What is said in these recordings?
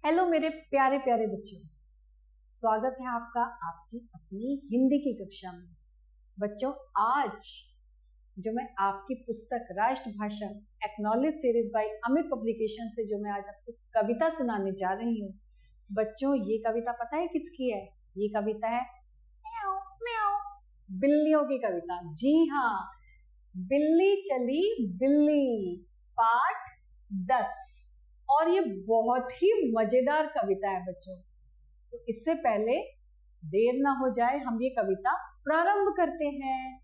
Hello मेरे प्यारे प्यारे बच्चों, स्वागत है आपका आपकी अपनी हिंदी की कक्षा में। बच्चों, आज जो मैं आपकी पुस्तक राष्ट्रभाषा acknowledge series by Amit publication से जो मैं आज आपको कविता सुनाने जा रही हूँ। बच्चों, ये कविता पता है किसकी है? ये कविता है म्याऊ म्याऊ बिल्लियों की कविता। जी हाँ, बिल्ली चली दिल्ली, पाठ 10। और ये बहुत ही मजेदार कविता है बच्चों। तो इससे पहले देर ना हो जाए, हम ये कविता प्रारंभ करते हैं।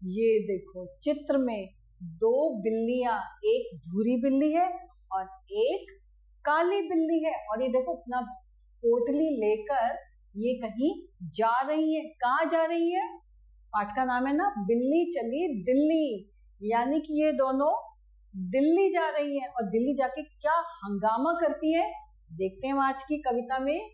ये देखो, चित्र में दो बिल्लियां, एक भूरी बिल्ली है और एक काली बिल्ली है। और ये देखो अपना पोटली लेकर ये कहीं जा रही है। कहाँ जा रही है? पाठ का नाम है ना, बिल्ली चली दिल्ली, यानी कि ये दोनों दिल्ली जा रही है। और दिल्ली जाके क्या हंगामा करती है, देखते हैं आज की कविता में।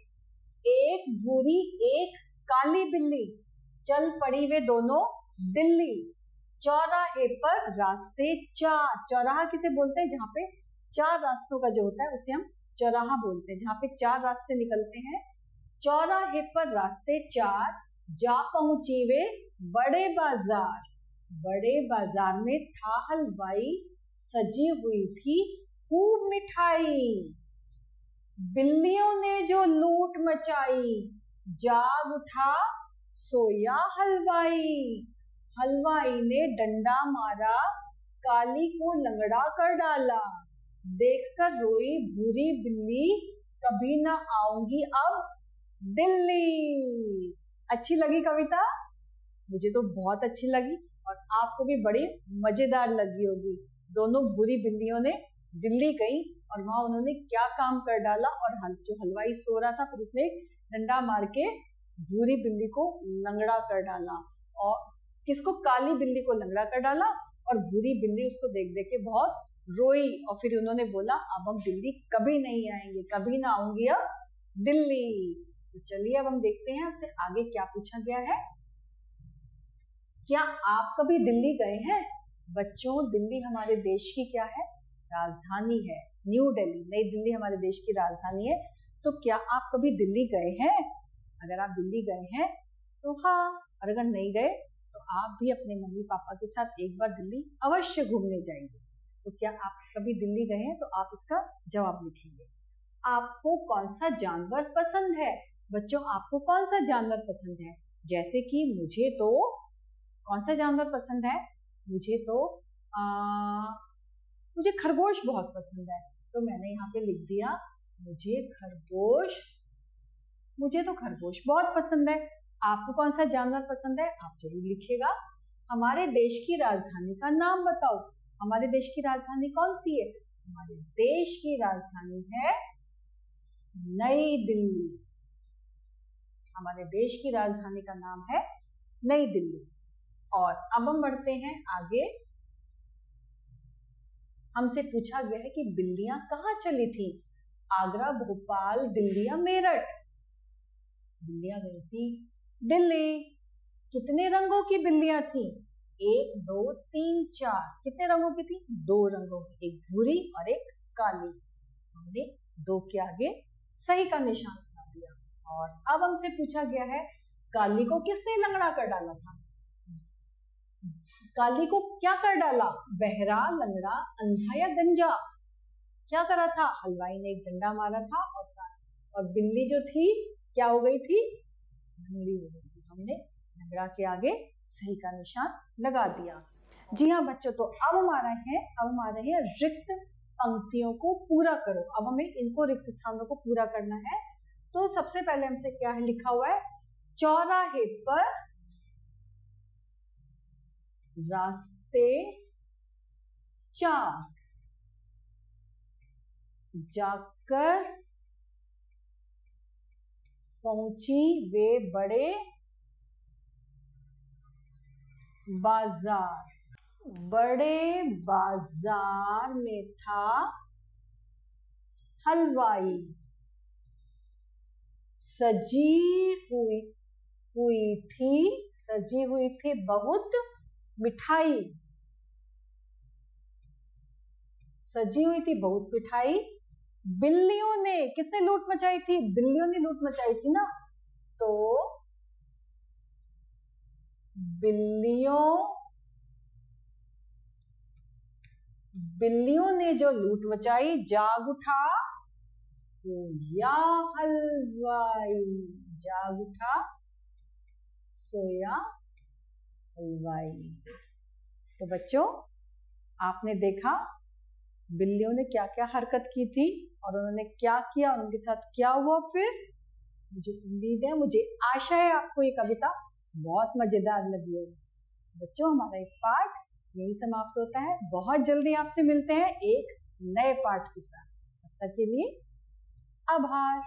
एक भूरी एक काली बिल्ली, चल पड़ी वे दोनों दिल्ली, चौराहे पर रास्ते चार। चौराहा किसे बोलते हैं? जहाँ पे चार रास्तों का जो होता है उसे हम चौराहा बोलते हैं, जहाँ पे चार रास्ते निकलते हैं। चौराहे पर रास्ते चार, जा पहुंची वे बड़े बाजार। बड़े बाजार में था हलवाई, सजी हुई थी खूब मिठाई। बिल्लियों ने जो लूट मचाई, जाग उठा सोया हलवाई। हलवाई ने डंडा मारा, काली को लंगड़ा कर डाला। देखकर रोई भूरी बिल्ली, कभी ना आऊंगी अब दिल्ली। अच्छी लगी कविता? मुझे तो बहुत अच्छी लगी और आपको भी बड़ी मजेदार लगी होगी। दोनों बुरी बिल्लियों ने दिल्ली गई और वहां उन्होंने क्या काम कर डाला। और जो हलवाई सो रहा था, फिर उसने डंडा मार के बुरी बिल्ली को लंगड़ा कर डाला। और किसको? काली बिल्ली को लंगड़ा कर डाला। और बुरी बिल्ली उसको देख देख के बहुत रोई और फिर उन्होंने बोला, अब हम दिल्ली कभी नहीं आएंगे, कभी ना आऊंगी अब दिल्ली। तो चलिए अब हम देखते हैं हमसे आगे क्या पूछा गया है। क्या आप कभी दिल्ली गए हैं? बच्चों, दिल्ली हमारे देश की क्या है? राजधानी है। न्यू दिल्ली, नई दिल्ली हमारे देश की राजधानी है। तो क्या आप कभी दिल्ली गए हैं? अगर आप दिल्ली गए हैं तो हाँ, और अगर नहीं गए तो आप भी अपने मम्मी पापा के साथ एक बार दिल्ली अवश्य घूमने जाएंगे। तो क्या आप कभी दिल्ली गए हैं? तो आप इसका जवाब लिखेंगे। आपको कौन सा जानवर पसंद है? बच्चों, आपको कौन सा जानवर पसंद है? जैसे कि मुझे तो कौन सा जानवर पसंद है? मुझे तो मुझे खरगोश बहुत पसंद है। तो मैंने यहाँ पे लिख दिया, मुझे तो खरगोश बहुत पसंद है। आपको कौन सा जानवर पसंद है? आप जरूर लिखिएगा। हमारे देश की राजधानी का नाम बताओ। हमारे देश की राजधानी कौन सी है? हमारे देश की राजधानी है नई दिल्ली। हमारे देश की राजधानी का नाम है नई दिल्ली। और अब हम बढ़ते हैं आगे। हमसे पूछा गया है कि बिल्लियां कहाँ चली थी? आगरा, भोपाल, दिल्ली या मेरठ? बिल्लियां गई थी दिल्ली। कितने रंगों की बिल्लियां थी? 1 2 3 4। कितने रंगों की थी? 2 रंगों की, एक भूरी और एक काली। हमने 2 के आगे सही का निशान बना दिया। और अब हमसे पूछा गया है, काली को किसने लंगड़ा कर डाला था? काली को क्या कर डाला? बहरा, लंगड़ा, अंधा या गंजा? क्या करा था? हलवाई ने एक डंडा मारा था और बिल्ली जो थी क्या हो गई थी? लंगड़ी हो गई थी। हमने लंगड़ा के आगे सही का निशान लगा दिया। जी हाँ बच्चों, तो अब हम आ रहे हैं रिक्त पंक्तियों को पूरा करो। अब हमें इनको रिक्त स्थानों को पूरा करना है। तो सबसे पहले हमसे क्या है लिखा हुआ है? चौराहे पर रास्ते चार, जाकर पहुंची वे बड़े बाजार। बड़े बाजार में था हलवाई, सजी हुई थी बहुत मिठाई। सजी हुई थी बहुत मिठाई। बिल्लियों ने, किसने लूट मचाई थी? बिल्लियों ने लूट मचाई थी ना। तो बिल्लियों ने जो लूट मचाई, जाग उठा सोया हलवाई, जाग उठा सोया हलवाई। तो बच्चों, आपने देखा बिल्लियों ने क्या क्या हरकत की थी और उन्होंने क्या किया और उनके साथ क्या हुआ। फिर मुझे उम्मीद है, मुझे आशा है आपको ये कविता बहुत मजेदार लगी होगी। बच्चों, हमारा एक पाठ यही समाप्त होता है। बहुत जल्दी आपसे मिलते हैं एक नए पाठ के साथ। तब तक के लिए आभार।